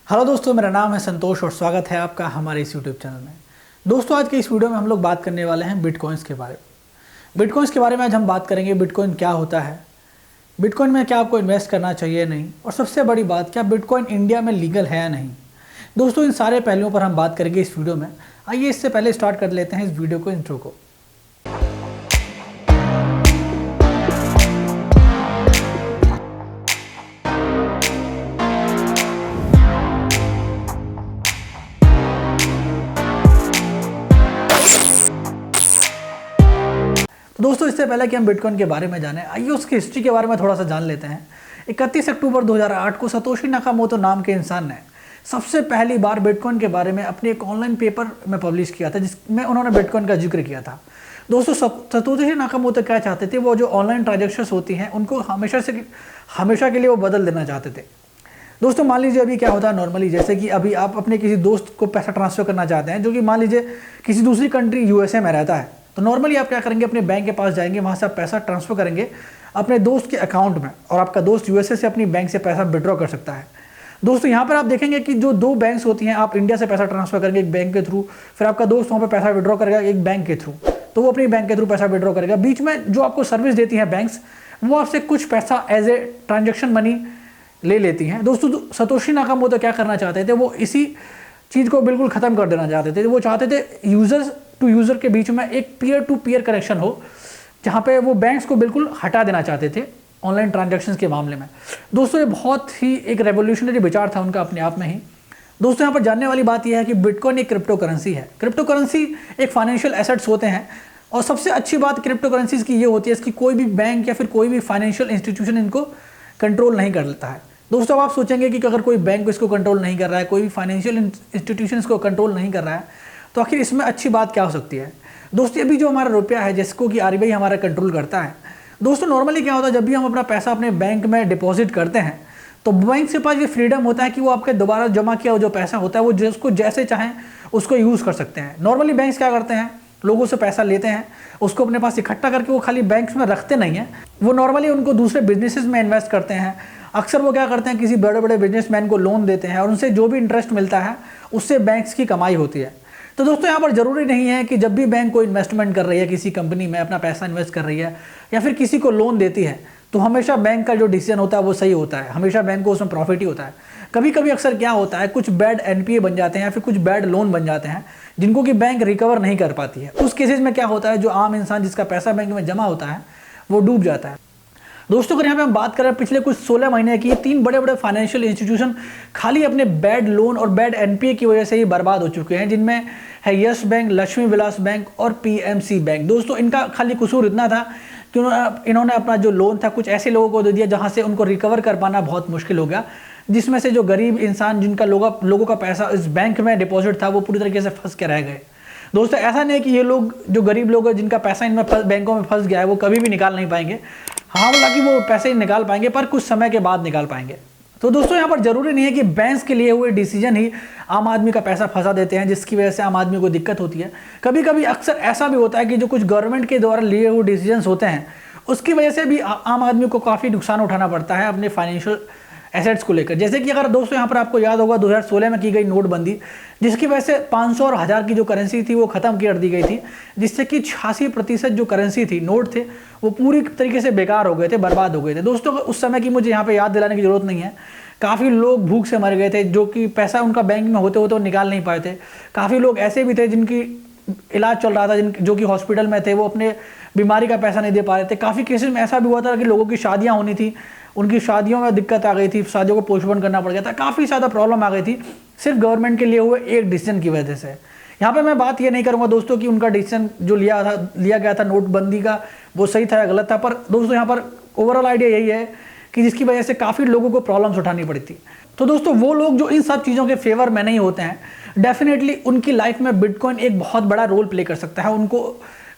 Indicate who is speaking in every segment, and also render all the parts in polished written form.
Speaker 1: Hello दोस्तों, मेरा नाम है संतोष और स्वागत है आपका हमारे इस यूट्यूब चैनल में। दोस्तों, आज के इस वीडियो में हम लोग बात करने वाले हैं बिटकॉइंस के बारे में। बिटकॉइंस के बारे में आज हम बात करेंगे। बिटकॉइन क्या होता है, बिटकॉइन में क्या आपको इन्वेस्ट करना चाहिए नहीं, और सबसे बड़ी बात, क्या बिटकॉइन इंडिया में लीगल है या नहीं। दोस्तों, इन सारे पहलुओं पर हम बात करेंगे इस वीडियो में। आइए इससे पहले स्टार्ट कर लेते हैं इस वीडियो को, इंट्रो को। तो दोस्तों, इससे पहले कि हम बिटकॉइन के बारे में जानें, आइए उसकी हिस्ट्री के बारे में थोड़ा सा जान लेते हैं। 31 अक्टूबर 2008 को सतोशी नाकामोटो नाम के इंसान ने सबसे पहली बार बिटकॉइन के बारे में अपने एक ऑनलाइन पेपर में पब्लिश किया था, जिसमें उन्होंने बिटकॉइन का जिक्र किया था। दोस्तों, सतोशी नाकामोटो क्या चाहते थे, वो जो ऑनलाइन ट्रांजेक्शन्स होती हैं उनको हमेशा के लिए वो बदल देना चाहते थे। दोस्तों, मान लीजिए अभी क्या होता है नॉर्मली, जैसे कि अभी आप अपने किसी दोस्त को पैसा ट्रांसफ़र करना चाहते हैं, जो कि मान लीजिए किसी दूसरी कंट्री यूएसए में रहता है, तो नॉर्मली आप क्या करेंगे, अपने बैंक के पास जाएंगे, वहाँ से आप पैसा ट्रांसफ़र करेंगे अपने दोस्त के अकाउंट में, और आपका दोस्त यूएसए से अपनी बैंक से पैसा विड्रॉ कर सकता है। दोस्तों, यहाँ पर आप देखेंगे कि जो दो बैंक्स होती हैं, आप इंडिया से पैसा ट्रांसफ़र करेंगे एक बैंक के थ्रू, फिर आपका दोस्त वहाँ पर पैसा विड्रॉ करेगा एक बैंक के थ्रू, तो वो अपनी बैंक के थ्रू पैसा विड्रॉ करेगा। बीच में जो आपको सर्विस देती हैं बैंक्स, वो आपसे कुछ पैसा एज ए ट्रांजेक्शन मनी ले लेती हैं। दोस्तों, सतोशी नाकामोटो क्या करना चाहते थे, वो इसी चीज़ को बिल्कुल ख़त्म कर देना चाहते थे। वो चाहते थे यूज़र्स टू यूज़र के बीच में एक पीयर टू पीयर कनेक्शन हो, जहाँ पे वो बैंक्स को बिल्कुल हटा देना चाहते थे ऑनलाइन ट्रांजैक्शंस के मामले में। दोस्तों, ये बहुत ही एक रेवोल्यूशनरी विचार था उनका अपने आप में ही। दोस्तों, यहाँ पर जानने वाली बात यह है कि बिटकॉइन एक क्रिप्टो करेंसी है। क्रिप्टो करेंसी एक फाइनेंशियल एसेट्स होते हैं, और सबसे अच्छी बात क्रिप्टो करेंसीज की ये होती है, इसकी कोई भी बैंक या फिर कोई भी फाइनेंशियल इंस्टीट्यूशन इनको कंट्रोल नहीं कर लेता है। दोस्तों, अब आप सोचेंगे कि अगर कोई बैंक इसको कंट्रोल नहीं कर रहा है, कोई भी फाइनेंशियल इंस्टीट्यूशन इसको कंट्रोल नहीं कर रहा है, तो आखिर इसमें अच्छी बात क्या हो सकती है। दोस्तों, अभी जो हमारा रुपया है, जिसको कि आरबीआई हमारा कंट्रोल करता है, दोस्तों नॉर्मली क्या होता है, जब भी हम अपना पैसा अपने बैंक में डिपॉजिट करते हैं, तो बैंक के पास ये फ्रीडम होता है कि वो आपके दोबारा जमा किया हुआ जो पैसा होता है, वो जिसको जैसे चाहें उसको यूज़ कर सकते हैं। नॉर्मली बैंक्स क्या करते हैं, लोगों से पैसा लेते हैं, उसको अपने पास इकट्ठा करके वो खाली बैंक्स में रखते नहीं हैं, वो नॉर्मली उनको दूसरे बिजनेसेस में इन्वेस्ट करते हैं। अक्सर वो क्या करते हैं, किसी बड़े बड़े बिजनेसमैन को लोन देते हैं, और उनसे जो भी इंटरेस्ट मिलता है उससे बैंक्स की कमाई होती है। तो दोस्तों, यहाँ पर ज़रूरी नहीं है कि जब भी बैंक कोई इन्वेस्टमेंट कर रही है, किसी कंपनी में अपना पैसा इन्वेस्ट कर रही है, या फिर किसी को लोन देती है, तो हमेशा बैंक का जो डिसीजन होता है वो सही होता है, हमेशा बैंक को उसमें प्रॉफिट ही होता है। कभी कभी अक्सर क्या होता है, कुछ बैड एनपीए बन जाते हैं या फिर कुछ बैड लोन बन जाते हैं, जिनको कि बैंक रिकवर नहीं कर पाती है। उस केसेस में क्या होता है, जो आम इंसान जिसका पैसा बैंक में जमा होता है वो डूब जाता है। दोस्तों, अगर यहाँ पे हम बात करें पिछले कुछ 16 महीने की, 3 बड़े बड़े फाइनेंशियल इंस्टीट्यूशन खाली अपने बैड लोन और बैड एनपीए की वजह से ही बर्बाद हो चुके हैं, जिनमें है yes bank, Lakshmi Vilas bank और पीएमसी बैंक। दोस्तों, इनका खाली कसूर इतना था कि इन्होंने अपना जो लोन था कुछ ऐसे लोगों को दे दिया जहाँ से उनको रिकवर कर पाना बहुत मुश्किल हो गया, जिसमें से जो गरीब इंसान जिनका लोगों का पैसा इस बैंक में डिपॉजिट था, वो पूरी तरीके से फंस के रह गए। दोस्तों, ऐसा नहीं कि ये लोग जो गरीब लोग हैं जिनका पैसा इनमें बैंकों में फंस गया है, वो कभी भी निकाल नहीं पाएंगे। हाँ, हालांकि वो पैसे निकाल पाएंगे, पर कुछ समय के बाद निकाल पाएंगे। तो दोस्तों, यहाँ पर जरूरी नहीं है कि बैंक्स के लिए हुए डिसीजन ही आम आदमी का पैसा फंसा देते हैं, जिसकी वजह से आम आदमी को दिक्कत होती है। कभी कभी अक्सर ऐसा भी होता है कि जो कुछ गवर्नमेंट के द्वारा लिए हुए डिसीजंस होते हैं, उसकी वजह से भी आम आदमी को काफ़ी नुकसान उठाना पड़ता है अपने फाइनेंशियल एसेट्स को लेकर। जैसे कि अगर दोस्तों यहाँ पर आपको याद होगा 2016 में की गई नोटबंदी, जिसकी वजह से 500 और 1000 की जो करेंसी थी वो ख़त्म कर दी गई थी, जिससे कि 86% जो करेंसी थी, नोट थे, वो पूरी तरीके से बेकार हो गए थे, बर्बाद हो गए थे। दोस्तों, उस समय की मुझे यहाँ पे याद दिलाने की ज़रूरत नहीं है। काफ़ी लोग भूख से मर गए थे, जो कि पैसा उनका बैंक में होते होते वो निकाल नहीं पाए थे। काफ़ी लोग ऐसे भी थे जिनकी इलाज चल रहा था, जो कि हॉस्पिटल में थे, वो अपने बीमारी का पैसा नहीं दे पा रहे थे। काफ़ी केसेस में ऐसा भी हुआ था कि लोगों की शादियाँ होनी थी, उनकी शादियों में दिक्कत आ गई थी, शादियों को पोस्टपोन करना पड़ गया था, काफ़ी ज़्यादा प्रॉब्लम आ गई थी, सिर्फ गवर्नमेंट के लिए हुए एक डिसीजन की वजह से। यहाँ पे मैं बात ये नहीं करूँगा दोस्तों कि उनका डिसीजन जो लिया गया था नोटबंदी का, वो सही था या गलत था, पर दोस्तों यहाँ पर ओवरऑल आइडिया यही है कि जिसकी वजह से काफ़ी लोगों को प्रॉब्लम्स उठानी पड़ी थी। तो दोस्तों, वो लोग जो इन सब चीज़ों के फेवर में नहीं होते हैं, डेफिनेटली उनकी लाइफ में बिटकॉइन एक बहुत बड़ा रोल प्ले कर सकता है, उनको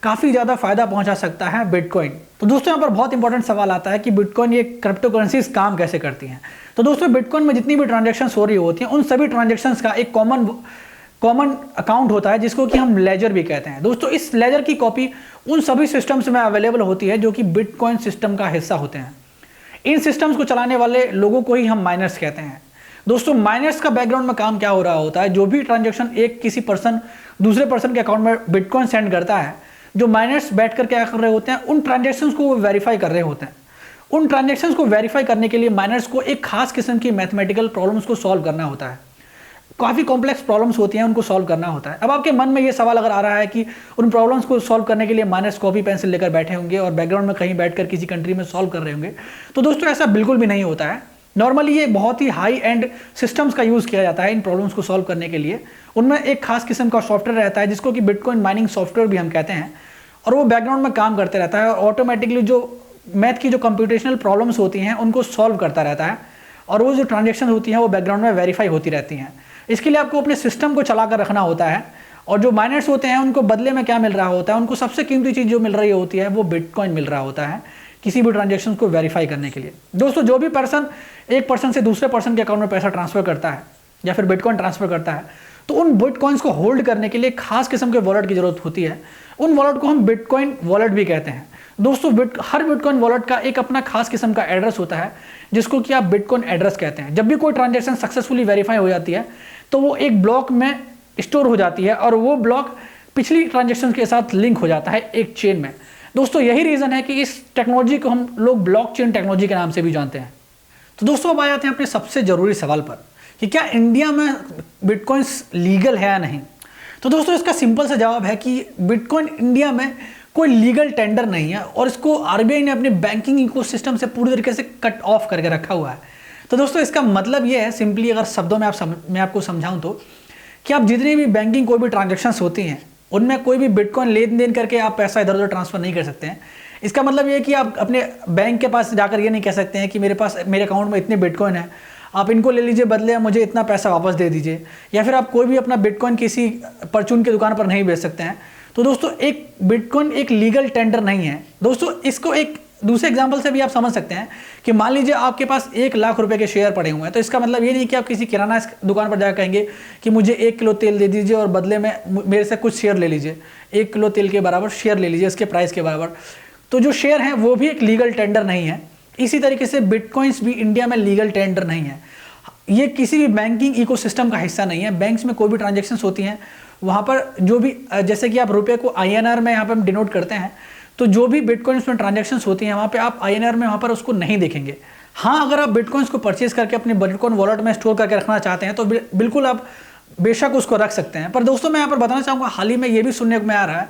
Speaker 1: काफ़ी ज़्यादा फायदा पहुंचा सकता है बिटकॉइन। तो दोस्तों, यहाँ पर बहुत इंपॉर्टेंट सवाल आता है कि बिटकॉइन ये क्रिप्टो करेंसीज काम कैसे करती हैं। तो दोस्तों, बिटकॉइन में जितनी भी ट्रांजैक्शंस हो रही होती हैं, उन सभी ट्रांजैक्शंस का एक कॉमन अकाउंट होता है, जिसको कि हम लेजर भी कहते हैं। दोस्तों, इस लेजर की कॉपी उन सभी सिस्टम्स में अवेलेबल होती है जो कि बिटकॉइन सिस्टम का हिस्सा होते हैं। इन सिस्टम्स को चलाने वाले लोगों को ही हम माइनर्स कहते हैं। दोस्तों माइनर्स का बैकग्राउंड में काम क्या हो रहा होता है, जो भी ट्रांजेक्शन एक किसी पर्सन दूसरे पर्सन के अकाउंट में बिटकॉइन सेंड करता है, जो माइनर्स बैठ कर क्या कर रहे होते हैं, उन ट्रांजेक्शन्स को वो वेरीफाई कर रहे होते हैं। उन ट्रांजेक्शन्स को वेरीफाई करने के लिए माइनर्स को एक खास किस्म की मैथमेटिकल प्रॉब्लम्स को सॉल्व करना होता है। काफ़ी कॉम्प्लेक्स प्रॉब्लम्स होती हैं, उनको सॉल्व करना होता है। अब आपके मन में ये सवाल अगर आ रहा है कि उन प्रॉब्लम्स को सॉल्व करने के लिए माइनर्स कॉपी पेंसिल लेकर बैठे होंगे और बैकग्राउंड में कहीं बैठकर किसी कंट्री में सॉल्व कर रहे होंगे, तो दोस्तों ऐसा बिल्कुल भी नहीं होता है। नॉर्मली ये बहुत ही हाई एंड सिस्टम्स का यूज़ किया जाता है इन प्रॉब्लम्स को सॉल्व करने के लिए। उनमें एक खास किस्म का सॉफ्टवेयर रहता है जिसको कि बिटकॉइन माइनिंग सॉफ्टवेयर भी हम कहते हैं, और वो बैकग्राउंड में काम करते रहता है और ऑटोमेटिकली जो मैथ की जो कंप्यूटेशनल प्रॉब्लम्स होती हैं उनको सॉल्व करता रहता है, और वो जो ट्रांजेक्शन होती हैं वो बैकग्राउंड में वेरीफाई होती रहती हैं। इसके लिए आपको अपने सिस्टम को चला कर रखना होता है, और जो माइनर्स होते हैं उनको बदले में क्या मिल रहा होता है, उनको सबसे कीमती चीज़ जो मिल रही होती है वो बिटकॉइन मिल रहा होता है किसी भी ट्रांजेक्शन को वेरीफाई करने के लिए। दोस्तों जो भी पर्सन एक पर्सन से दूसरे पर्सन के अकाउंट में पैसा ट्रांसफर करता है या फिर बिटकॉइन ट्रांसफर करता है, तो उन बिटकॉइंस को होल्ड करने के लिए खास किस्म के वॉलेट की जरूरत होती है। उन वॉलेट को हम बिटकॉइन वॉलेट भी कहते हैं। दोस्तों हर बिटकॉइन वॉलेट का एक अपना खास किस्म का एड्रेस होता है जिसको कि आप बिटकॉइन एड्रेस कहते हैं। जब भी कोई ट्रांजेक्शन सक्सेसफुली वेरीफाई हो जाती है तो वो एक ब्लॉक में स्टोर हो जाती है, और वो ब्लॉक पिछली ट्रांजेक्शन के साथ लिंक हो जाता है एक चेन में। दोस्तों यही रीज़न है कि इस टेक्नोलॉजी को हम लोग ब्लॉकचेन टेक्नोलॉजी के नाम से भी जानते हैं। तो दोस्तों अब आ जाते हैं अपने सबसे ज़रूरी सवाल पर कि क्या इंडिया में बिटकॉइंस लीगल है या नहीं। तो दोस्तों इसका सिंपल सा जवाब है कि बिटकॉइन इंडिया में कोई लीगल टेंडर नहीं है, और इसको आरबीआई ने अपने बैंकिंग इकोसिस्टम से पूरी तरीके से कट ऑफ करके रखा हुआ है। तो दोस्तों इसका मतलब ये है, सिंपली अगर शब्दों में मैं आपको समझाऊं तो, कि आप जितनी भी बैंकिंग कोई भी ट्रांजेक्शन्स होती हैं उनमें कोई भी बिटकॉइन लेन देन करके आप पैसा इधर उधर ट्रांसफर नहीं कर सकते हैं। इसका मतलब ये है कि आप अपने बैंक के पास जाकर ये नहीं कह सकते हैं कि मेरे अकाउंट में इतने बिटकॉइन है, आप इनको ले लीजिए, बदले मुझे इतना पैसा वापस दे दीजिए, या फिर आप कोई भी अपना बिटकॉइन किसी परचून की दुकान पर नहीं बेच सकते हैं। तो दोस्तों एक बिटकॉइन एक लीगल टेंडर नहीं है। दोस्तों इसको एक दूसरे एग्जांपल से भी आप समझ सकते हैं कि मान लीजिए आपके पास 1,00,000 रुपए के शेयर पड़े हुए हैं, तो इसका मतलब ये नहीं कि आप किसी किराना दुकान पर जाकर कहेंगे कि मुझे 1 किलो तेल दे दीजिए और बदले में मेरे से कुछ शेयर ले लीजिए, 1 किलो तेल के बराबर शेयर ले लीजिए, इसके प्राइस के बराबर। तो जो शेयर हैं वो भी एक लीगल टेंडर नहीं है। इसी तरीके से बिटकॉइंस भी इंडिया में लीगल टेंडर नहीं है। ये किसी भी बैंकिंग इकोसिस्टम का हिस्सा नहीं है। बैंक्स में कोई भी ट्रांजेक्शन्स होती हैं वहाँ पर जो भी, जैसे कि आप रुपये को INR में यहाँ पर हम डिनोट करते हैं, तो जो भी बिटकॉइंस में ट्रांजैक्शंस होती हैं वहाँ पे आप INR में वहाँ पर उसको नहीं देखेंगे। हाँ, अगर आप बिटकॉइंस को परचेज करके अपने बिटकॉइन वॉलेट में स्टोर करके रखना चाहते हैं तो बिल्कुल आप बेशक उसको रख सकते हैं। पर दोस्तों मैं यहाँ पर बताना चाहूँगा, हाल ही में ये भी सुनने में आ रहा है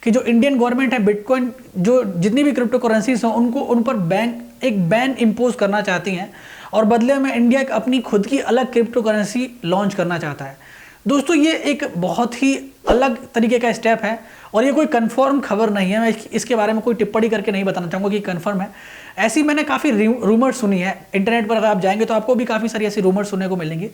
Speaker 1: कि जो इंडियन गवर्नमेंट है, बिटकॉइन जो जितनी भी क्रिप्टो करेंसीज हैं उनको उन पर एक बैन इम्पोज करना चाहती हैं, और बदले में इंडिया एक अपनी खुद की अलग क्रिप्टो करेंसी लॉन्च करना चाहता है। दोस्तों ये एक बहुत ही अलग तरीके का स्टेप है, और ये कोई कंफर्म खबर नहीं है। मैं इसके बारे में कोई टिप्पणी करके नहीं बताना चाहूँगा कि कंफर्म है। ऐसी मैंने काफ़ी रूमर्स सुनी है इंटरनेट पर, अगर आप जाएंगे तो आपको भी काफ़ी सारी ऐसी रूमर्स सुनने को मिलेंगी।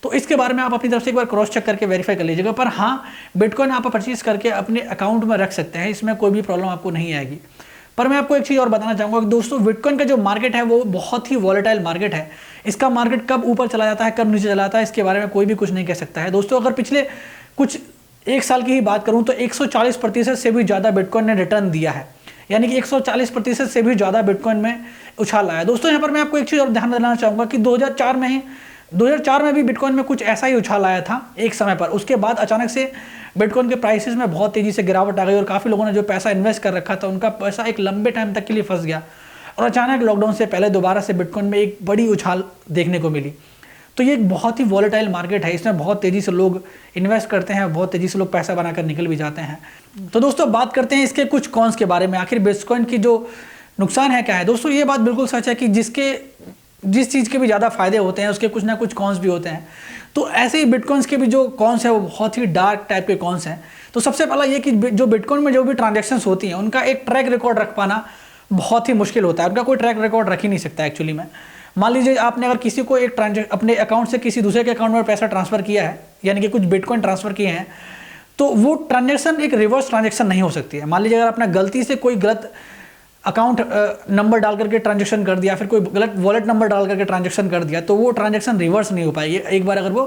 Speaker 1: तो इसके बारे में आप अपनी तरफ से एक बार क्रॉस चेक करके वेरीफाई कर लीजिएगा। पर हाँ, बिटकॉइन आप परचेज करके अपने अकाउंट में रख सकते हैं, इसमें कोई भी प्रॉब्लम आपको नहीं आएगी। पर मैं आपको एक चीज़ और बताना चाहूँगा कि दोस्तों बिटकॉइन का जो मार्केट है वो बहुत ही वॉलेटाइल मार्केट है। इसका मार्केट कब ऊपर चला जाता है, कब नीचे चला जाता है, इसके बारे में कोई भी कुछ नहीं कह सकता है। दोस्तों अगर पिछले कुछ 1 साल की ही बात करूं तो 140% से भी ज़्यादा बिटकॉइन ने रिटर्न दिया है, यानी कि 140% से भी ज़्यादा बिटकॉइन में उछाल आया। दोस्तों यहाँ पर मैं आपको एक चीज़ और ध्यान दिलाना चाहूँगा कि 2004 में भी बिटकॉइन में कुछ ऐसा ही उछाल आया था एक समय पर। उसके बाद अचानक से बिटकॉइन के प्राइसेस में बहुत तेज़ी से गिरावट आ गई, और काफ़ी लोगों ने जो पैसा इन्वेस्ट कर रखा था उनका पैसा एक लंबे टाइम तक के लिए फंस गया, और अचानक लॉकडाउन से पहले दोबारा से बिटकॉइन में एक बड़ी उछाल देखने को मिली। तो ये एक बहुत ही वॉलेटाइल मार्केट है, इसमें बहुत तेज़ी से लोग इन्वेस्ट करते हैं, बहुत तेज़ी से लोग पैसा बनाकर निकल भी जाते हैं। तो दोस्तों बात करते हैं इसके कुछ कॉन्स के बारे में। आखिर बिटकॉइन की जो नुकसान है क्या है। दोस्तों ये बात बिल्कुल सच है कि जिस चीज़ के भी ज़्यादा फायदे होते हैं उसके कुछ ना कुछ कॉन्स भी होते हैं। तो ऐसे ही बिटकॉइंस के भी जो कॉन्स है वो बहुत ही डार्क टाइप के कॉन्स हैं। तो सबसे पहला ये कि जो बिटकॉइन में जो भी ट्रांजेक्शन्स होती हैं उनका एक ट्रैक रिकॉर्ड रख पाना बहुत ही मुश्किल होता है। उनका कोई ट्रैक रिकॉर्ड रख ही नहीं सकता एक्चुअली में। मान लीजिए आपने अगर किसी को अपने अकाउंट से किसी दूसरे के अकाउंट में पैसा ट्रांसफ़र किया है, यानी कि कुछ बिटकॉइन ट्रांसफ़र किए हैं, तो वो ट्रांजेक्शन एक रिवर्स ट्रांजेक्शन नहीं हो सकती है। मान लीजिए अगर आपने गलती से कोई गलत अकाउंट नंबर डाल करके ट्रांजेक्शन कर दिया, फिर कोई गलत वॉलेट नंबर डाल करके ट्रांजेक्शन कर दिया, तो वो ट्रांजेक्शन रिवर्स नहीं हो पाएगी एक बार अगर वो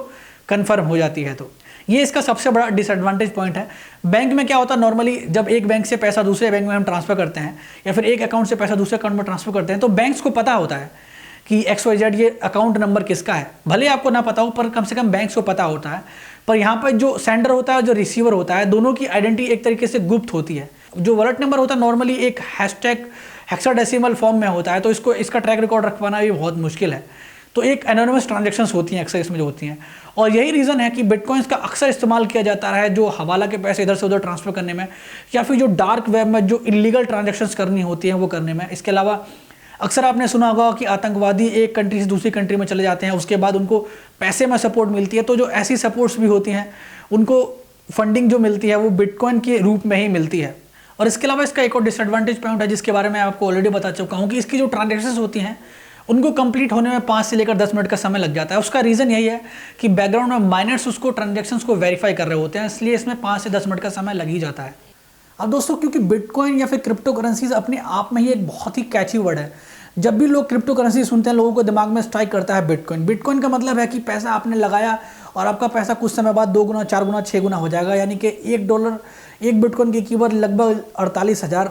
Speaker 1: कन्फर्म हो जाती है। तो ये इसका सबसे बड़ा डिसएडवांटेज पॉइंट है। बैंक में क्या होता है, नॉर्मली जब एक बैंक से पैसा दूसरे बैंक में हम ट्रांसफ़र करते हैं, या फिर एक अकाउंट से पैसा दूसरे अकाउंट में ट्रांसफ़र करते हैं, तो बैंक्स को पता होता है कि XYZ ये अकाउंट नंबर किसका है। भले आपको ना पता हो पर कम से कम बैंक को पता होता है। पर यहाँ पर जो सेंडर होता है, जो रिसीवर होता है, दोनों की आइडेंटिटी एक तरीके से गुप्त होती है। जो वॉलेट नंबर होता है नॉर्मली एक हैशटैग हेक्साडेसिमल फॉर्म में होता है, तो इसका ट्रैक रिकॉर्ड रख पाना भी बहुत मुश्किल है। तो एक एनोनिमस ट्रांजैक्शंस होती हैं अक्सर इसमें जो होती हैं, और यही रीज़न है कि बिटकॉइंस का अक्सर इस्तेमाल किया जाता है जो हवाला के पैसे इधर से उधर ट्रांसफर करने में, या फिर जो डार्क वेब में जो इलीगल ट्रांजैक्शंस करनी होती हैं वो करने में। इसके अलावा अक्सर आपने सुना होगा कि आतंकवादी एक कंट्री से दूसरी कंट्री में चले जाते हैं, उसके बाद उनको पैसे में सपोर्ट मिलती है, तो जो ऐसी सपोर्ट्स भी होती हैं उनको फंडिंग जो मिलती है वो बिटकॉइन के रूप में ही मिलती है। और इसके अलावा इसका एक और डिसएडवांटेज पॉइंट है जिसके बारे में आपको ऑलरेडी बता चुका हूँ कि इसकी जो ट्रांजैक्शंस होती हैं उनको कंप्लीट होने में 5 से लेकर 10 मिनट का समय लग जाता है। उसका रीज़न यही है कि बैकग्राउंड में माइनर्स उसको ट्रांजैक्शंस को वेरीफाई कर रहे होते हैं, इसलिए इसमें 5 से 10 मिनट का समय लग ही जाता है। अब दोस्तों क्योंकि बिटकॉइन या फिर क्रिप्टो करेंसीज अपने आप में ही एक बहुत ही कैची वर्ड है, जब भी लोग क्रिप्टो करेंसी सुनते हैं लोगों को दिमाग में स्ट्राइक करता है बिटकॉइन। बिटकॉइन का मतलब है कि पैसा आपने लगाया और आपका पैसा कुछ समय बाद 2 गुना, 4 गुना, 6 गुना हो जाएगा, यानी कि एक बिटकॉइन की कीमत लगभग 48,000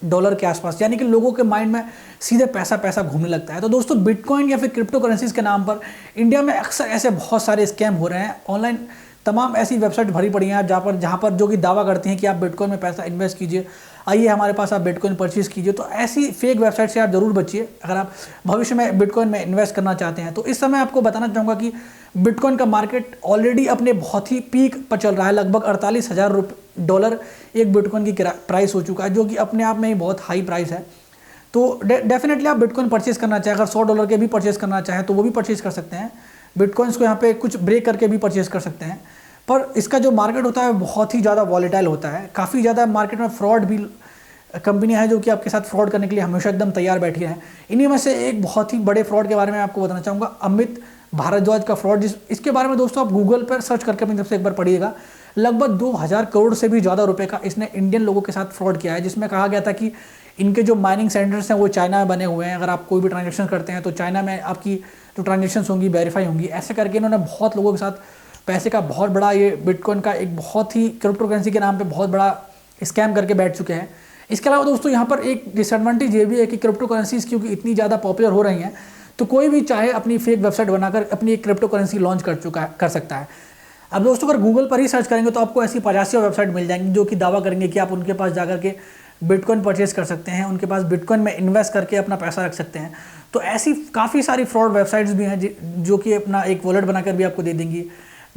Speaker 1: डॉलर के आसपास, यानी कि लोगों के माइंड में सीधे पैसा घूमने लगता है। तो दोस्तों बिटकॉइन या फिर क्रिप्टो करेंसीज के नाम पर इंडिया में अक्सर ऐसे बहुत सारे स्कैम हो रहे हैं। ऑनलाइन तमाम ऐसी वेबसाइट भरी पड़ी हैं जहाँ पर जो कि दावा करती हैं कि आप बिटकॉइन में पैसा इन्वेस्ट कीजिए, आइए हमारे पास आप बिटकॉइन परचेज कीजिए। तो ऐसी फेक वेबसाइट से आप जरूर बचिए अगर आप भविष्य में बिटकॉइन में इन्वेस्ट करना चाहते हैं। तो इस समय आपको बताना चाहूँगा कि बिटकॉइन का मार्केट ऑलरेडी अपने बहुत ही पीक पर चल रहा है। लगभग 48,000 डॉलर एक बिटकॉइन की प्राइस हो चुका है, जो कि अपने आप में ही बहुत हाई प्राइस है। तो डेफिनेटली आप बिटकॉइन परचेज करना चाहें, अगर $100 के भी परचेज करना चाहें तो वो भी परचेज कर सकते हैं। बिटकॉइंस को यहाँ पे कुछ ब्रेक करके भी परचेज कर सकते हैं, पर इसका जो मार्केट होता है बहुत ही ज़्यादा वॉलेटाइल होता है। काफ़ी ज़्यादा मार्केट में फ्रॉड भी कंपनियां हैं जो कि आपके साथ फ्रॉड करने के लिए हमेशा एकदम तैयार बैठी हैं। इन्हीं में से एक बहुत ही बड़े फ्रॉड के बारे में आपको बताना चाहूँगा, अमित भारद्वाज का फ्रॉड। इसके बारे में दोस्तों आप गूगल पर सर्च करके अपनी तरफ से एक बार पढ़िएगा। लगभग 2,000 करोड़ से भी ज़्यादा रुपए का इसने इंडियन लोगों के साथ फ्रॉड किया है, जिसमें कहा गया था कि इनके जो माइनिंग सेंटर्स हैं वो चाइना में बने हुए हैं, अगर आप कोई भी ट्रांजेक्शन करते हैं तो चाइना में आपकी जो ट्रांजेक्शन होंगी वेरीफाई होंगी। ऐसे करके इन्होंने बहुत लोगों के साथ पैसे का बहुत बड़ा, ये बिटकॉइन का एक बहुत ही क्रिप्टो करेंसी के नाम पे बहुत बड़ा स्कैम करके बैठ चुके हैं। इसके अलावा दोस्तों यहाँ पर एक डिसएडवांटेज ये भी है कि क्रिप्टो करेंसीज क्योंकि इतनी ज़्यादा पॉपुलर हो रही हैं तो कोई भी चाहे अपनी फेक वेबसाइट बनाकर अपनी एक क्रिप्टो करेंसी लॉन्च कर सकता है। अब दोस्तों अगर गूगल पर ही सर्च करेंगे तो आपको ऐसी 85 वेबसाइट मिल जाएंगी जो कि दावा करेंगे कि आप उनके पास जाकर के बिटकॉइन परचेज कर सकते हैं, उनके पास बिटकॉइन में इन्वेस्ट करके अपना पैसा रख सकते हैं। तो ऐसी काफ़ी सारी फ्रॉड वेबसाइट्स भी हैं जो कि अपना एक वॉलेट बनाकर भी आपको दे देंगी,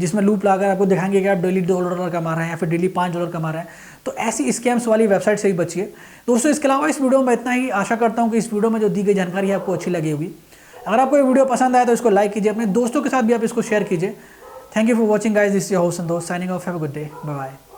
Speaker 1: जिसमें लूप लगाकर आपको दिखाएंगे कि आप डेली $2 कमा रहे हैं या फिर डेली $5 कमा रहे हैं। तो ऐसी स्कैम्स वाली वेबसाइट से ही बचिए दोस्तों। इसके अलावा इस वीडियो में इतना ही। आशा करता हूँ कि इस वीडियो में जो दी गई जानकारी है आपको अच्छी लगी होगी। अगर आपको ये वीडियो पसंद आया तो इसको लाइक कीजिए, अपने दोस्तों के साथ भी आप इसको शेयर कीजिए। Thank you for watching guys, this is your host Santosh signing off. Have a good day, bye bye.